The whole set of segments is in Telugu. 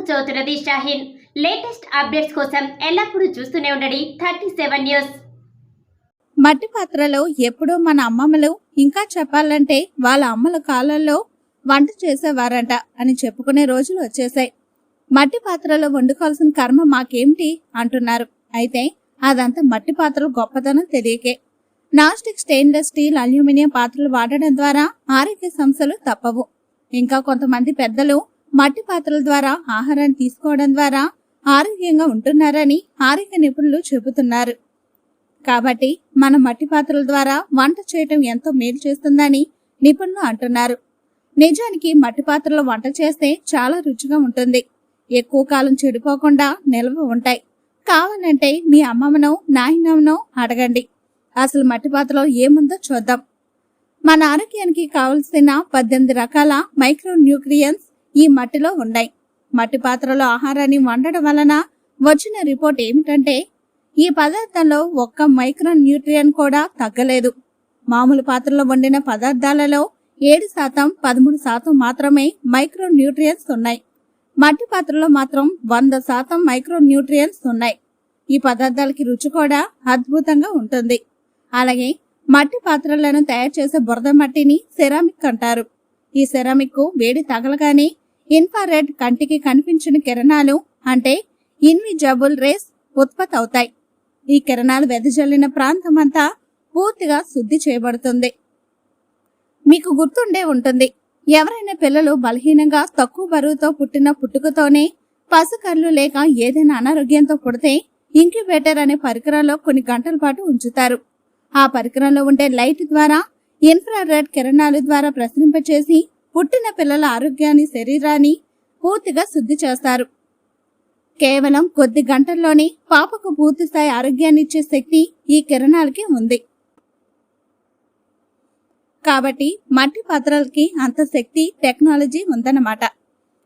చదువుతున్నది షాహీన్. లేటెస్ట్ అప్డేట్స్ కోసం ఎల్లప్పుడూ చూస్తూనే ఉండండి 37 న్యూస్. మట్టి పాత్రలో ఎప్పుడూ మన అమ్మమ్మలు, ఇంకా చెప్పాలంటే వాళ్ళ అమ్మల కాలంలో వంట చేసేవారంట అని చెప్పుకునే రోజులు వచ్చేసాయి. మట్టి పాత్రలో వండుకోవాల్సిన కర్మ మాకేమిటి అంటున్నారు. అయితే అదంతా మట్టి పాత్రలు గొప్పతనం తెలియకే. నాస్టిక్, స్టెయిన్లెస్ స్టీల్, అల్యూమినియం పాత్రలు వాడడం ద్వారా ఆరోగ్య సమస్యలు తప్పవు. ఇంకా కొంతమంది పెద్దలు మట్టి పాత్రల ద్వారా ఆహారాన్ని తీసుకోవడం ద్వారా ఆరోగ్యంగా ఉంటున్నారని ఆరోగ్య నిపుణులు చెబుతున్నారు. కాబట్టి మన మట్టి పాత్రల ద్వారా వంట చేయటం ఎంతో మేలు చేస్తుందని నిపుణులు అంటున్నారు. నిజానికి మట్టి పాత్రలో వంట చేస్తే చాలా రుచిగా ఉంటుంది. ఎక్కువ కాలం చెడిపోకుండా నిల్వ ఉంటాయి. కావాలంటే మీ అమ్మమ్మనో నాయనమ్మనో అడగండి. అసలు మట్టి పాత్రలో ఏముందో చూద్దాం. మన ఆరోగ్యానికి కావలసిన 18 రకాల మైక్రో న్యూట్రియన్స్ ఈ మట్టిలో ఉన్నాయి. మట్టి పాత్రలో ఆహారాన్ని వండడం వలన వచ్చిన రిపోర్ట్ ఏమిటంటే ఈ పదార్థంలో ఒక్క మైక్రో న్యూట్రియన్ కూడా తగ్గలేదు. మామూలు పాత్రలో వండిన పదార్థాలలో 7%, 13% మాత్రమే మైక్రో న్యూట్రియన్స్ ఉన్నాయి. మట్టి పాత్రలో మాత్రం 100% మైక్రో న్యూట్రియన్స్ ఉన్నాయి. ఈ పదార్థాలకి రుచి కూడా అద్భుతంగా ఉంటుంది. అలాగే మట్టి పాత్రలను తయారు చేసే బురద మట్టిని సెరామిక్ అంటారు. ఈ సెరామిక్ వేడి తగలగానే ఇన్ఫ్రారెడ్, కంటికి కనిపించని కిరణాలు అంటే ఇన్విజిబుల్ రేస్ ఉత్పత్తి అవుతాయి. ఈ కిరణాలు వెదజల్లిన ప్రాంతం అంతా పూర్తిగా శుద్ధి చేయబడుతుంది. మీకు గుర్తుండే ఉంటుంది, ఎవరైనా పిల్లలు బలహీనంగా తక్కువ బరువుతో పుట్టిన పుట్టుకతోనే పసికర్లు లేక ఏదైనా అనారోగ్యంతో పుడితే ఇంక్యుబేటర్ అనే పరికరంలో కొన్ని గంటల పాటు ఉంచుతారు. ఆ పరికరంలో ఉండే లైట్ ద్వారా ఇన్ఫ్రారెడ్ కిరణాల ద్వారా ప్రసరింపచేసి పుట్టిన పిల్లల ఆరోగ్యాన్ని, శరీరాన్ని పూర్తిగా శుద్ధి చేస్తారు. కేవలం కొద్ది గంటల్లోనే పాపకు పూర్తి స్థాయి ఆరోగ్యాన్ని ఇచ్చే శక్తి ఈ కిరణాలకి ఉంది. కాబట్టి మట్టి పాత్రలకి అంత శక్తి, టెక్నాలజీ ఉందన్నమాట.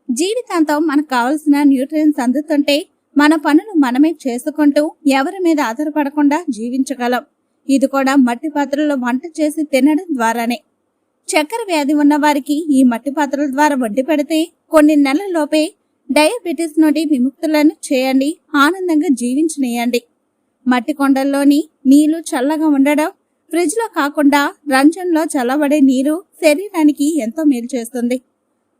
జీవితాంతం మనకు కావలసిన న్యూట్రియన్స్ అందుతుంటే మన పనులు మనమే చేసుకుంటూ ఎవరి మీద ఆధారపడకుండా జీవించగలం. ఇది కూడా మట్టి పాత్రలో వంట చేసి తినడం ద్వారానే. చక్కెర వ్యాధి ఉన్న వారికి ఈ మట్టి పాత్రల ద్వారా వండి పెడితే కొన్ని నెలల్లోపే డయాబెటీస్ నుండి విముక్తులను చేయండి, ఆనందంగా జీవించనీయండి. మట్టి కొండల్లోని నీళ్లు చల్లగా ఉండడం, ఫ్రిడ్జ్ లో కాకుండా రంజన్లో చల్లబడే నీరు శరీరానికి ఎంతో మేలు చేస్తుంది.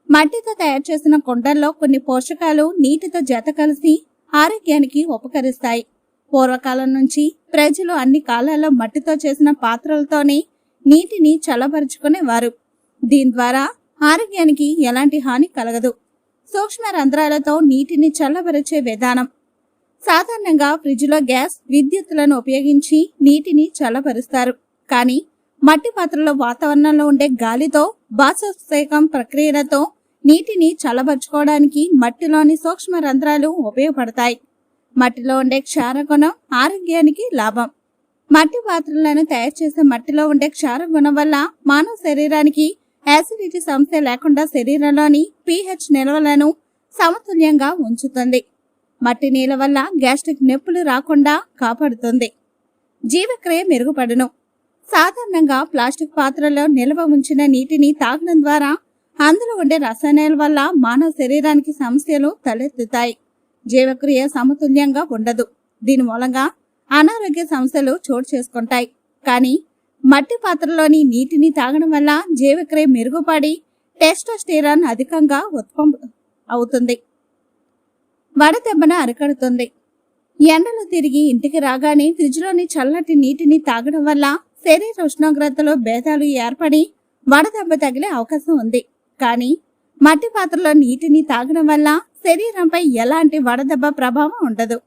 మట్టితో తయారు చేసిన కుండల్లో కొన్ని పోషకాలు నీటితో జత కలిసి ఆరోగ్యానికి ఉపకరిస్తాయి. పూర్వకాలం నుంచి ప్రజలు అన్ని కాలాల్లో మట్టితో చేసిన పాత్రలతోనే నీటిని చల్లబరుచుకునేవారు. దీని ద్వారా ఆరోగ్యానికి ఎలాంటి హాని కలగదు. సూక్ష్మ రంధ్రాలతో నీటిని చల్లబరిచే విధానం. సాధారణంగా ఫ్రిడ్జ్లో గ్యాస్, విద్యుత్తులను ఉపయోగించి నీటిని చల్లబరుస్తారు. కానీ మట్టి పాత్రలో వాతావరణంలో ఉండే గాలితో, బాష్పీభవన ప్రక్రియలతో నీటిని చల్లబరుచుకోవడానికి మట్టిలోని సూక్ష్మ రంధ్రాలు ఉపయోగపడతాయి. మట్టిలో ఉండే క్షారగుణం ఆరోగ్యానికి లాభం. మట్టి పాత్రలను తయారు చేసే మట్టిలో ఉండే క్షారగుణం వల్ల మానవ శరీరానికి యాసిడిటీ సమస్య లేకుండా శరీరంలోని pH నిల్వలను సమతుల్యంగా ఉంచుతుంది. మట్టి నీళ్ళ వల్ల గ్యాస్ట్రిక్ నొప్పులు రాకుండా కాపాడుతుంది. జీవక్రియ మెరుగుపడును. సాధారణంగా ప్లాస్టిక్ పాత్రలో నిల్వ ఉంచిన నీటిని తాగడం ద్వారా అందులో ఉండే రసాయనాల వల్ల మానవ శరీరానికి సమస్యలు తలెత్తుతాయి. జీవక్రియ సమతుల్యంగా ఉండదు. దీని మూలంగా అనారోగ్య సమస్యలు చోటు చేసుకుంటాయి. కానీ మట్టి పాత్రలోని నీటిని తాగడం వల్ల జీవక్రియ మెరుగుపడి టెస్టోస్టెరాన్ అధికంగా ఉత్పత్తి అవుతుంది. వడదెబ్బను అరికడుతుంది. ఎండలో తిరిగి ఇంటికి రాగానే ఫ్రిడ్జ్లోని చల్లటి నీటిని తాగడం వల్ల శరీర ఉష్ణోగ్రతలో భేదాలు ఏర్పడి వడదెబ్బ తగిలే అవకాశం ఉంది. కానీ మట్టి పాత్రలో నీటిని తాగడం వల్ల శరీరంపై ఎలాంటి వడదెబ్బ ప్రభావం ఉండదు.